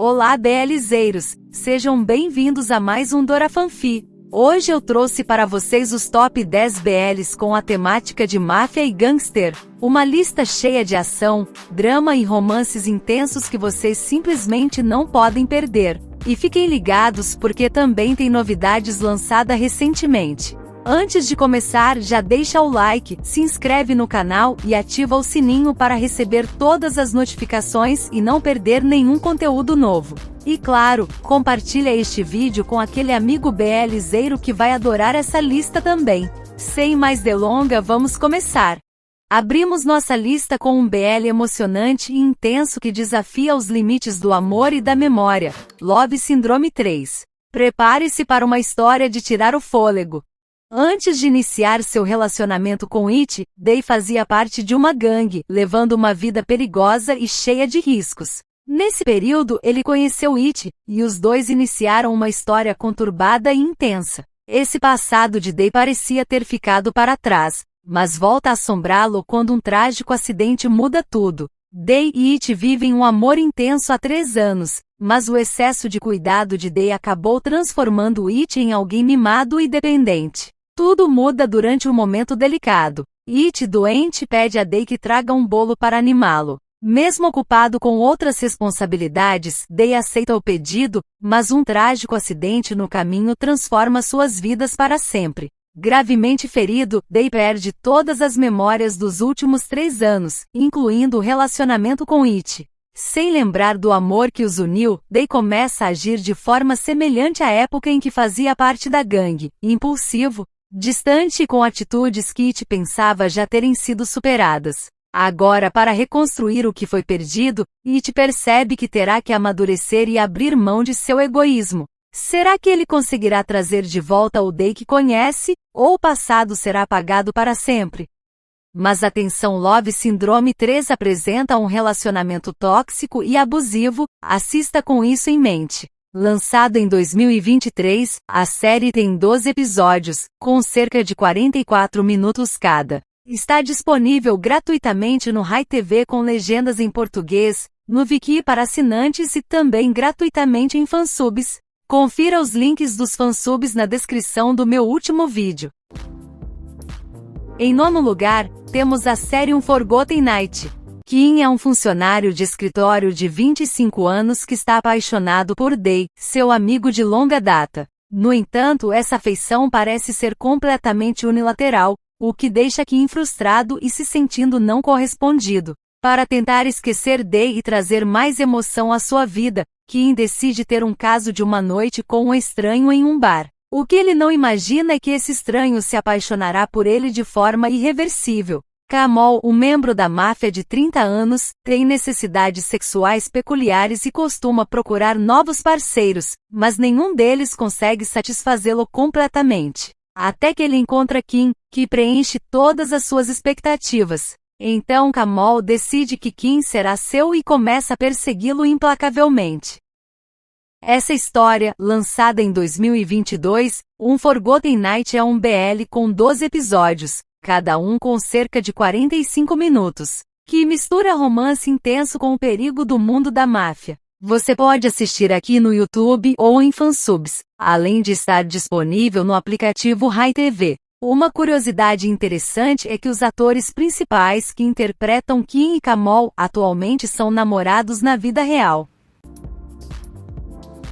Olá, BLzeiros! Sejam bem-vindos a mais um Dora Fanfi. Hoje eu trouxe para vocês os top 10 BLs com a temática de máfia e gangster. Uma lista cheia de ação, drama e romances intensos que vocês simplesmente não podem perder. E fiquem ligados porque também tem novidades lançadas recentemente. Antes de começar, já deixa o like, se inscreve no canal e ativa o sininho para receber todas as notificações e não perder nenhum conteúdo novo. E claro, compartilha este vídeo com aquele amigo BLzeiro que vai adorar essa lista também. Sem mais delongas, vamos começar. Abrimos nossa lista com um BL emocionante e intenso que desafia os limites do amor e da memória. Love Syndrome 3. Prepare-se para uma história de tirar o fôlego. Antes de iniciar seu relacionamento com It, Day fazia parte de uma gangue, levando uma vida perigosa e cheia de riscos. Nesse período, ele conheceu It, e os dois iniciaram uma história conturbada e intensa. Esse passado de Day parecia ter ficado para trás, mas volta a assombrá-lo quando um trágico acidente muda tudo. Day e It vivem um amor intenso há 3 anos, mas o excesso de cuidado de Day acabou transformando It em alguém mimado e dependente. Tudo muda durante um momento delicado. It, doente, pede a Day que traga um bolo para animá-lo. Mesmo ocupado com outras responsabilidades, Day aceita o pedido, mas um trágico acidente no caminho transforma suas vidas para sempre. Gravemente ferido, Day perde todas as memórias dos últimos 3 anos, incluindo o relacionamento com It. Sem lembrar do amor que os uniu, Day começa a agir de forma semelhante à época em que fazia parte da gangue, impulsivo, distante e com atitudes que It pensava já terem sido superadas. Agora, para reconstruir o que foi perdido, It percebe que terá que amadurecer e abrir mão de seu egoísmo. Será que ele conseguirá trazer de volta o Day que conhece, ou o passado será apagado para sempre? Mas atenção, Love Syndrome 3 apresenta um relacionamento tóxico e abusivo, assista com isso em mente. Lançado em 2023, a série tem 12 episódios, com cerca de 44 minutos cada. Está disponível gratuitamente no Rai TV com legendas em português, no Viki para assinantes e também gratuitamente em fansubs. Confira os links dos fansubs na descrição do meu último vídeo. Em nono lugar, temos a série Unforgotten Night. Kim é um funcionário de escritório de 25 anos que está apaixonado por Day, seu amigo de longa data. No entanto, essa afeição parece ser completamente unilateral, o que deixa Kim frustrado e se sentindo não correspondido. Para tentar esquecer Day e trazer mais emoção à sua vida, Kim decide ter um caso de uma noite com um estranho em um bar. O que ele não imagina é que esse estranho se apaixonará por ele de forma irreversível. Kamal, um membro da máfia de 30 anos, tem necessidades sexuais peculiares e costuma procurar novos parceiros, mas nenhum deles consegue satisfazê-lo completamente. Até que ele encontra Kim, que preenche todas as suas expectativas. Então Kamal decide que Kim será seu e começa a persegui-lo implacavelmente. Essa história, lançada em 2022, Unforgotten Night é um BL com 12 episódios, cada um com cerca de 45 minutos, que mistura romance intenso com o perigo do mundo da máfia. Você pode assistir aqui no YouTube ou em fansubs, além de estar disponível no aplicativo Rai TV. Uma curiosidade interessante é que os atores principais que interpretam Kim e Kamal atualmente são namorados na vida real.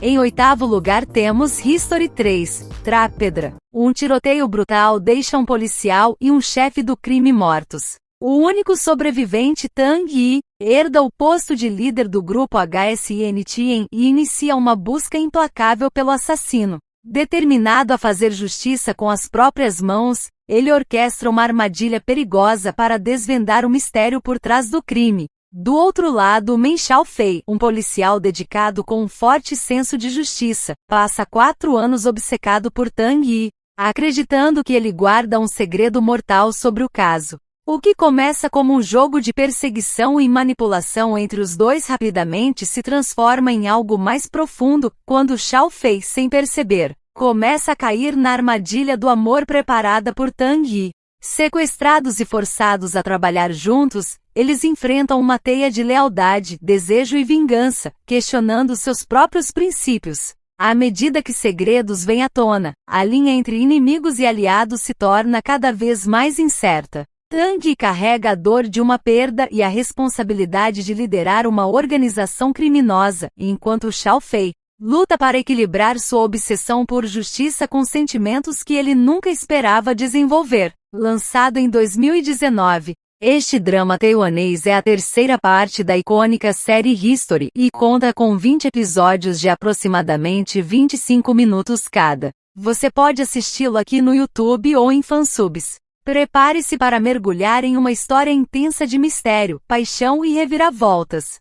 Em oitavo lugar temos History 3, Trapedra. Um tiroteio brutal deixa um policial e um chefe do crime mortos. O único sobrevivente, Tang Yi, herda o posto de líder do grupo HSN Tien e inicia uma busca implacável pelo assassino. Determinado a fazer justiça com as próprias mãos, ele orquestra uma armadilha perigosa para desvendar o mistério por trás do crime. Do outro lado, Men Xiaofei, um policial dedicado com um forte senso de justiça, passa 4 anos obcecado por Tang Yi, acreditando que ele guarda um segredo mortal sobre o caso. O que começa como um jogo de perseguição e manipulação entre os dois rapidamente se transforma em algo mais profundo, quando Xiaofei, sem perceber, começa a cair na armadilha do amor preparada por Tang Yi. Sequestrados e forçados a trabalhar juntos, eles enfrentam uma teia de lealdade, desejo e vingança, questionando seus próprios princípios. À medida que segredos vêm à tona, a linha entre inimigos e aliados se torna cada vez mais incerta. Tang carrega a dor de uma perda e a responsabilidade de liderar uma organização criminosa, enquanto Xiao Fei luta para equilibrar sua obsessão por justiça com sentimentos que ele nunca esperava desenvolver. Lançado em 2019, este drama taiwanês é a terceira parte da icônica série History e conta com 20 episódios de aproximadamente 25 minutos cada. Você pode assisti-lo aqui no YouTube ou em fansubs. Prepare-se para mergulhar em uma história intensa de mistério, paixão e reviravoltas.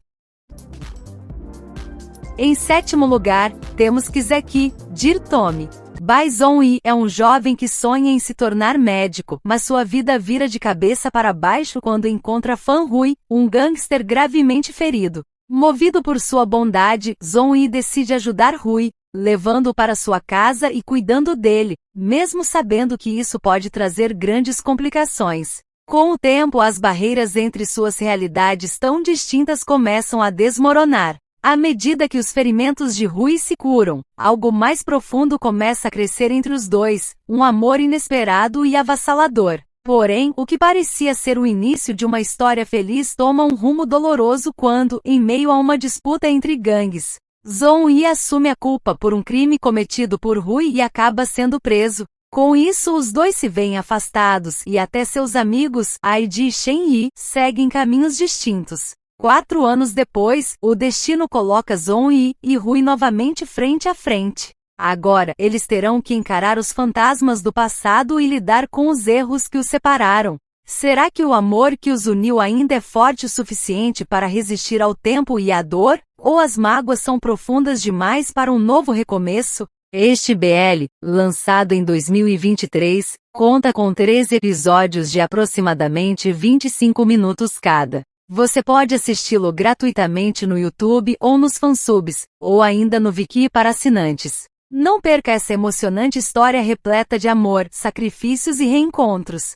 Em sétimo lugar, temos Kiseki Jirtomi. Bai Zhongyi é um jovem que sonha em se tornar médico, mas sua vida vira de cabeça para baixo quando encontra Fan Hui, um gangster gravemente ferido. Movido por sua bondade, Zhongyi decide ajudar Hui, levando-o para sua casa e cuidando dele, mesmo sabendo que isso pode trazer grandes complicações. Com o tempo, as barreiras entre suas realidades tão distintas começam a desmoronar. À medida que os ferimentos de Rui se curam, algo mais profundo começa a crescer entre os dois, um amor inesperado e avassalador. Porém, o que parecia ser o início de uma história feliz toma um rumo doloroso quando, em meio a uma disputa entre gangues, Zhongyi assume a culpa por um crime cometido por Rui e acaba sendo preso. Com isso, os dois se veem afastados e até seus amigos, Aidi e Shen-Yi, seguem caminhos distintos. 4 anos depois, o destino coloca Zhongyi e Rui novamente frente a frente. Agora, eles terão que encarar os fantasmas do passado e lidar com os erros que os separaram. Será que o amor que os uniu ainda é forte o suficiente para resistir ao tempo e à dor? Ou as mágoas são profundas demais para um novo recomeço? Este BL, lançado em 2023, conta com 13 episódios de aproximadamente 25 minutos cada. Você pode assisti-lo gratuitamente no YouTube ou nos fansubs, ou ainda no Viki para assinantes. Não perca essa emocionante história repleta de amor, sacrifícios e reencontros.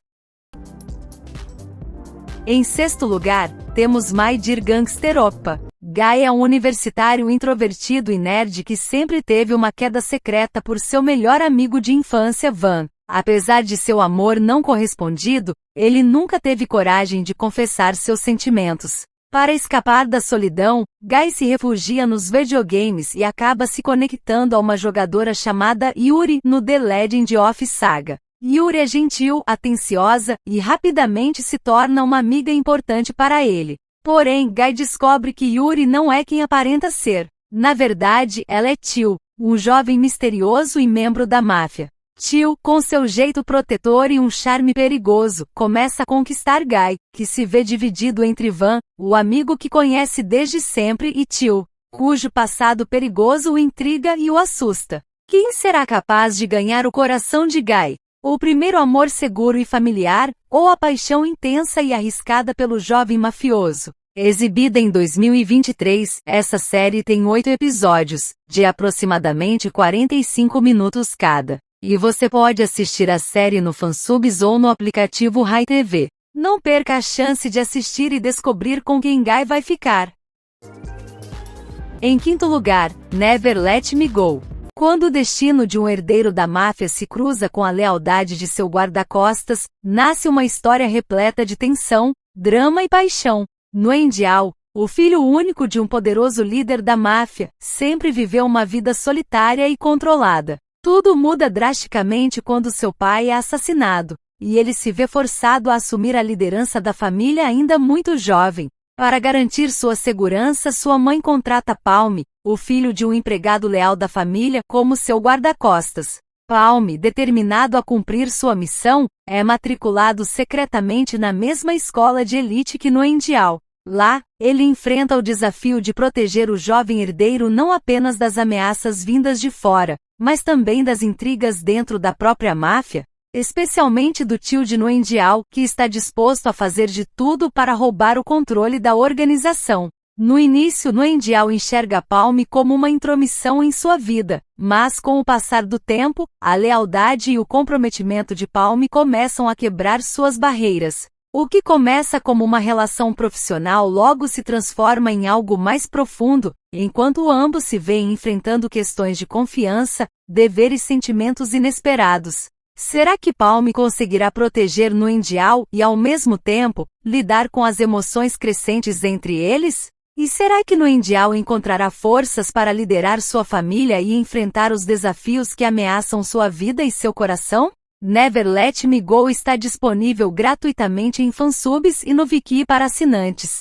Em sexto lugar, temos My Dear Gangster Oppa. Guy é um universitário introvertido e nerd que sempre teve uma queda secreta por seu melhor amigo de infância Van. Apesar de seu amor não correspondido, ele nunca teve coragem de confessar seus sentimentos. Para escapar da solidão, Guy se refugia nos videogames e acaba se conectando a uma jogadora chamada Yuri no The Legend of Saga. Yuri é gentil, atenciosa e rapidamente se torna uma amiga importante para ele. Porém, Guy descobre que Yuri não é quem aparenta ser. Na verdade, ela é Tio, um jovem misterioso e membro da máfia. Tio, com seu jeito protetor e um charme perigoso, começa a conquistar Guy, que se vê dividido entre Van, o amigo que conhece desde sempre, e Tio, cujo passado perigoso o intriga e o assusta. Quem será capaz de ganhar o coração de Guy? O primeiro amor seguro e familiar, ou a paixão intensa e arriscada pelo jovem mafioso? Exibida em 2023, essa série tem 8 episódios, de aproximadamente 45 minutos cada. E você pode assistir a série no fansubs ou no aplicativo Rai TV. Não perca a chance de assistir e descobrir com quem Guy vai ficar. Em quinto lugar, Never Let Me Go. Quando o destino de um herdeiro da máfia se cruza com a lealdade de seu guarda-costas, nasce uma história repleta de tensão, drama e paixão. Nguyen-Diao, o filho único de um poderoso líder da máfia, sempre viveu uma vida solitária e controlada. Tudo muda drasticamente quando seu pai é assassinado, e ele se vê forçado a assumir a liderança da família ainda muito jovem. Para garantir sua segurança, sua mãe contrata Palme, o filho de um empregado leal da família, como seu guarda-costas. Palme, determinado a cumprir sua missão, é matriculado secretamente na mesma escola de elite que Nguyen-Diao. Lá, ele enfrenta o desafio de proteger o jovem herdeiro não apenas das ameaças vindas de fora, mas também das intrigas dentro da própria máfia, especialmente do tio de Nguyen-Diao, que está disposto a fazer de tudo para roubar o controle da organização. No início, Nguyen-Diao enxerga Palme como uma intromissão em sua vida, mas com o passar do tempo, a lealdade e o comprometimento de Palme começam a quebrar suas barreiras. O que começa como uma relação profissional logo se transforma em algo mais profundo, enquanto ambos se veem enfrentando questões de confiança, dever e sentimentos inesperados. Será que Palm conseguirá proteger Nguyen e, ao mesmo tempo, lidar com as emoções crescentes entre eles? E será que Nguyen encontrará forças para liderar sua família e enfrentar os desafios que ameaçam sua vida e seu coração? Never Let Me Go está disponível gratuitamente em fansubs e no Viki para assinantes.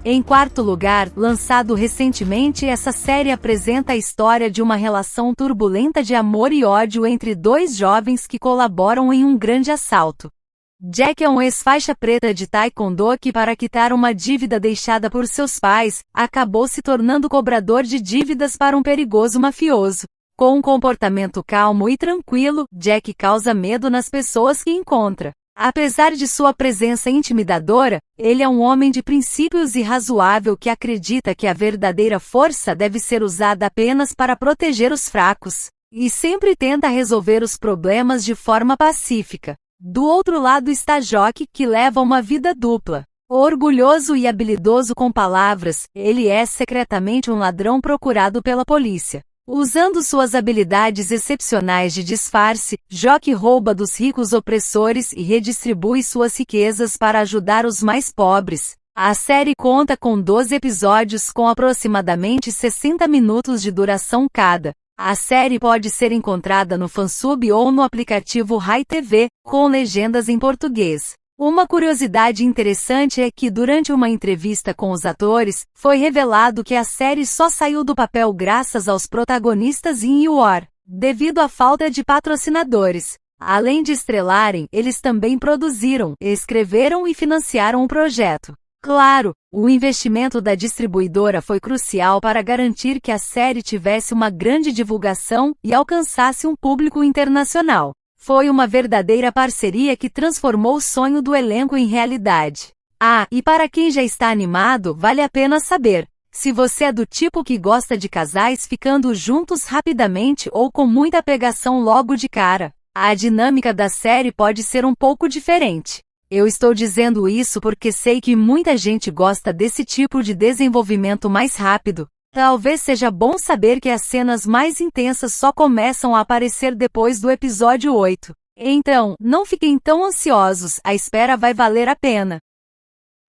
Em quarto lugar, lançado recentemente, essa série apresenta a história de uma relação turbulenta de amor e ódio entre dois jovens que colaboram em um grande assalto. Jack é um ex-faixa preta de taekwondo que, para quitar uma dívida deixada por seus pais, acabou se tornando cobrador de dívidas para um perigoso mafioso. Com um comportamento calmo e tranquilo, Jack causa medo nas pessoas que encontra. Apesar de sua presença intimidadora, ele é um homem de princípios e razoável que acredita que a verdadeira força deve ser usada apenas para proteger os fracos, e sempre tenta resolver os problemas de forma pacífica. Do outro lado está Jock, que leva uma vida dupla. Orgulhoso e habilidoso com palavras, ele é secretamente um ladrão procurado pela polícia. Usando suas habilidades excepcionais de disfarce, Jock rouba dos ricos opressores e redistribui suas riquezas para ajudar os mais pobres. A série conta com 12 episódios com aproximadamente 60 minutos de duração cada. A série pode ser encontrada no Fansub ou no aplicativo Rai TV, com legendas em português. Uma curiosidade interessante é que, durante uma entrevista com os atores, foi revelado que a série só saiu do papel graças aos protagonistas em UR, devido à falta de patrocinadores. Além de estrelarem, eles também produziram, escreveram e financiaram o projeto. Claro, o investimento da distribuidora foi crucial para garantir que a série tivesse uma grande divulgação e alcançasse um público internacional. Foi uma verdadeira parceria que transformou o sonho do elenco em realidade. Ah, e para quem já está animado, vale a pena saber. Se você é do tipo que gosta de casais ficando juntos rapidamente ou com muita pegação logo de cara, a dinâmica da série pode ser um pouco diferente. Eu estou dizendo isso porque sei que muita gente gosta desse tipo de desenvolvimento mais rápido. Talvez seja bom saber que as cenas mais intensas só começam a aparecer depois do episódio 8. Então, não fiquem tão ansiosos, a espera vai valer a pena.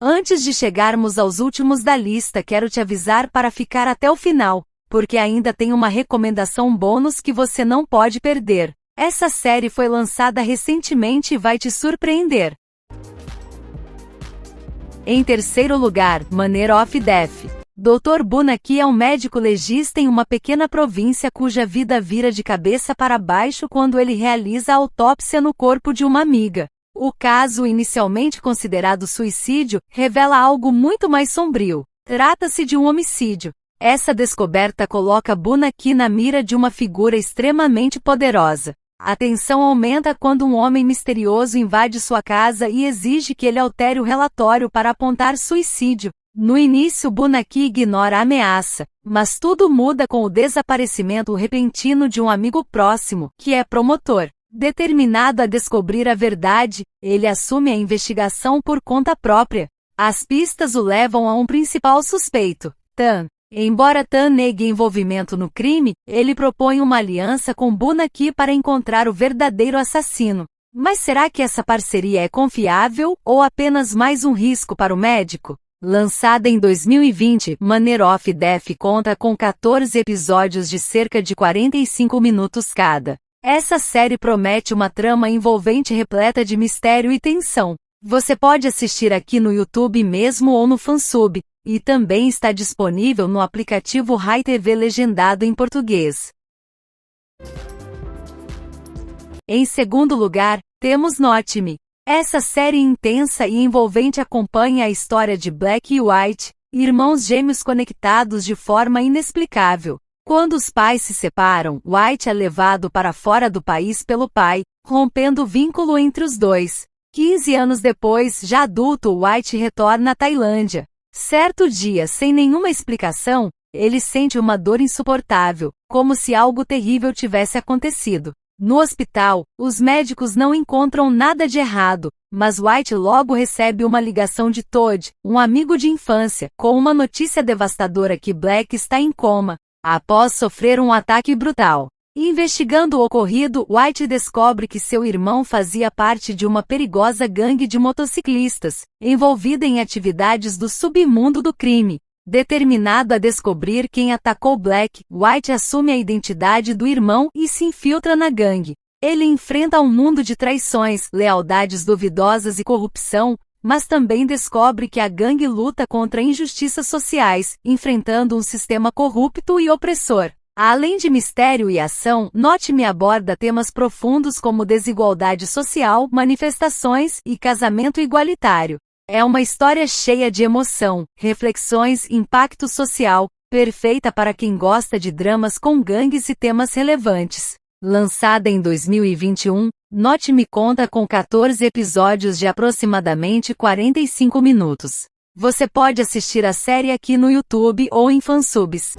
Antes de chegarmos aos últimos da lista, quero te avisar para ficar até o final, porque ainda tem uma recomendação bônus que você não pode perder. Essa série foi lançada recentemente e vai te surpreender. Em terceiro lugar, Manner of Death. Dr. Bunaki é um médico legista em uma pequena província cuja vida vira de cabeça para baixo quando ele realiza a autópsia no corpo de uma amiga. O caso, inicialmente considerado suicídio, revela algo muito mais sombrio. Trata-se de um homicídio. Essa descoberta coloca Bunaki na mira de uma figura extremamente poderosa. A tensão aumenta quando um homem misterioso invade sua casa e exige que ele altere o relatório para apontar suicídio. No início, Bunaki ignora a ameaça, mas tudo muda com o desaparecimento repentino de um amigo próximo, que é promotor. Determinado a descobrir a verdade, ele assume a investigação por conta própria. As pistas o levam a um principal suspeito, Tan. Embora Tan negue envolvimento no crime, ele propõe uma aliança com Bunaki para encontrar o verdadeiro assassino. Mas será que essa parceria é confiável ou apenas mais um risco para o médico? Lançada em 2020, Manner of Death conta com 14 episódios de cerca de 45 minutos cada. Essa série promete uma trama envolvente repleta de mistério e tensão. Você pode assistir aqui no YouTube mesmo ou no Fansub, e também está disponível no aplicativo Rai TV legendado em português. Em segundo lugar, temos Note Me. Essa série intensa e envolvente acompanha a história de Black e White, irmãos gêmeos conectados de forma inexplicável. Quando os pais se separam, White é levado para fora do país pelo pai, rompendo o vínculo entre os dois. 15 anos depois, já adulto, White retorna à Tailândia. Certo dia, sem nenhuma explicação, ele sente uma dor insuportável, como se algo terrível tivesse acontecido. No hospital, os médicos não encontram nada de errado, mas White logo recebe uma ligação de Todd, um amigo de infância, com uma notícia devastadora que Black está em coma, após sofrer um ataque brutal. Investigando o ocorrido, White descobre que seu irmão fazia parte de uma perigosa gangue de motociclistas, envolvida em atividades do submundo do crime. Determinado a descobrir quem atacou Black, White assume a identidade do irmão e se infiltra na gangue. Ele enfrenta um mundo de traições, lealdades duvidosas e corrupção, mas também descobre que a gangue luta contra injustiças sociais, enfrentando um sistema corrupto e opressor. Além de mistério e ação, Note-me aborda temas profundos como desigualdade social, manifestações e casamento igualitário. É uma história cheia de emoção, reflexões e impacto social, perfeita para quem gosta de dramas com gangues e temas relevantes. Lançada em 2021, Note-me conta com 14 episódios de aproximadamente 45 minutos. Você pode assistir a série aqui no YouTube ou em Fansubs.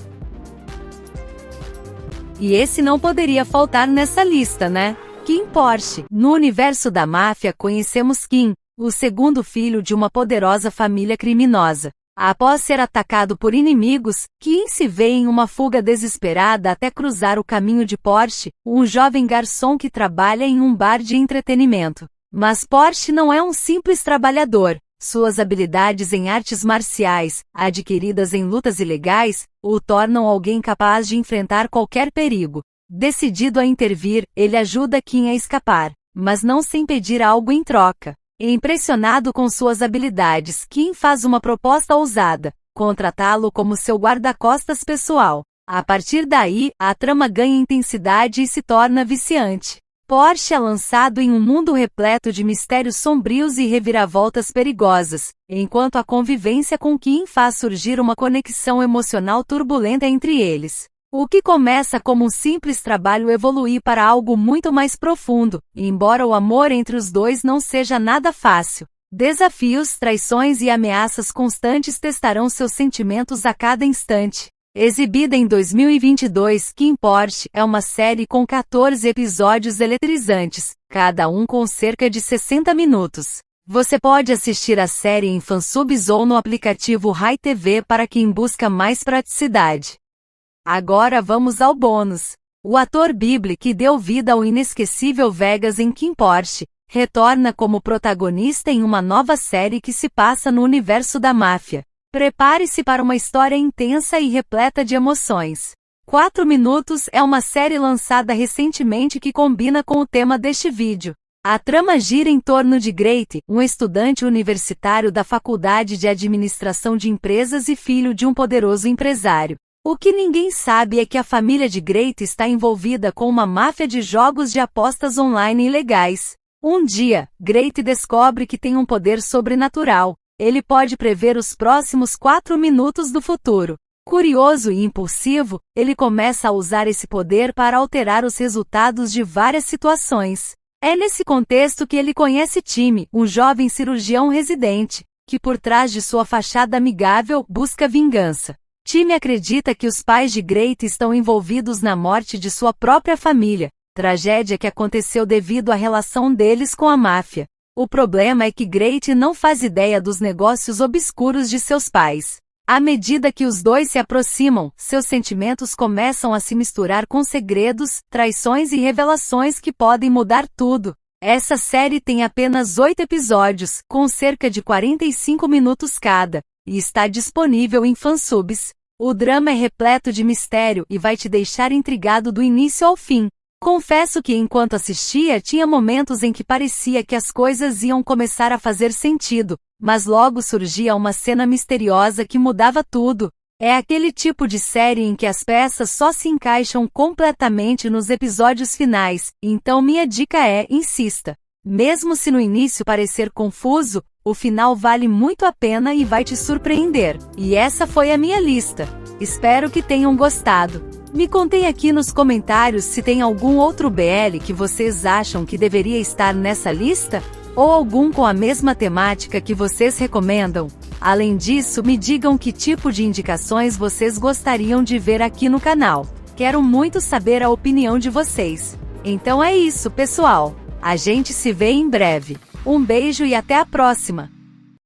E esse não poderia faltar nessa lista, né? Kim Porsche. No universo da máfia conhecemos Kim, o segundo filho de uma poderosa família criminosa. Após ser atacado por inimigos, Kim se vê em uma fuga desesperada até cruzar o caminho de Porsche, um jovem garçom que trabalha em um bar de entretenimento. Mas Porsche não é um simples trabalhador. Suas habilidades em artes marciais, adquiridas em lutas ilegais, o tornam alguém capaz de enfrentar qualquer perigo. Decidido a intervir, ele ajuda Kim a escapar, mas não sem pedir algo em troca. Impressionado com suas habilidades, Kim faz uma proposta ousada: contratá-lo como seu guarda-costas pessoal. A partir daí, a trama ganha intensidade e se torna viciante. Porsche é lançado em um mundo repleto de mistérios sombrios e reviravoltas perigosas, enquanto a convivência com Kim faz surgir uma conexão emocional turbulenta entre eles. O que começa como um simples trabalho evolui para algo muito mais profundo, embora o amor entre os dois não seja nada fácil. Desafios, traições e ameaças constantes testarão seus sentimentos a cada instante. Exibida em 2022, Kim Porsche é uma série com 14 episódios eletrizantes, cada um com cerca de 60 minutos. Você pode assistir a série em Fansubs ou no aplicativo Rai TV para quem busca mais praticidade. Agora vamos ao bônus. O ator Bibli, que deu vida ao inesquecível Vegas em Kim Porsche, retorna como protagonista em uma nova série que se passa no universo da máfia. Prepare-se para uma história intensa e repleta de emoções. 4 Minutos é uma série lançada recentemente que combina com o tema deste vídeo. A trama gira em torno de Grete, um estudante universitário da Faculdade de Administração de Empresas e filho de um poderoso empresário. O que ninguém sabe é que a família de Grete está envolvida com uma máfia de jogos de apostas online ilegais. Um dia, Grete descobre que tem um poder sobrenatural. Ele pode prever os próximos 4 minutos do futuro. Curioso e impulsivo, ele começa a usar esse poder para alterar os resultados de várias situações. É nesse contexto que ele conhece Timmy, um jovem cirurgião residente, que por trás de sua fachada amigável, busca vingança. Timmy acredita que os pais de Grete estão envolvidos na morte de sua própria família, tragédia que aconteceu devido à relação deles com a máfia. O problema é que Grete não faz ideia dos negócios obscuros de seus pais. À medida que os dois se aproximam, seus sentimentos começam a se misturar com segredos, traições e revelações que podem mudar tudo. Essa série tem apenas 8 episódios, com cerca de 45 minutos cada, e está disponível em Fansubs. O drama é repleto de mistério e vai te deixar intrigado do início ao fim. Confesso que enquanto assistia tinha momentos em que parecia que as coisas iam começar a fazer sentido, mas logo surgia uma cena misteriosa que mudava tudo. É aquele tipo de série em que as peças só se encaixam completamente nos episódios finais, então minha dica é: insista. Mesmo se no início parecer confuso, o final vale muito a pena e vai te surpreender. E essa foi a minha lista. Espero que tenham gostado. Me contem aqui nos comentários se tem algum outro BL que vocês acham que deveria estar nessa lista, ou algum com a mesma temática que vocês recomendam. Além disso, me digam que tipo de indicações vocês gostariam de ver aqui no canal. Quero muito saber a opinião de vocês. Então é isso, pessoal. A gente se vê em breve. Um beijo e até a próxima!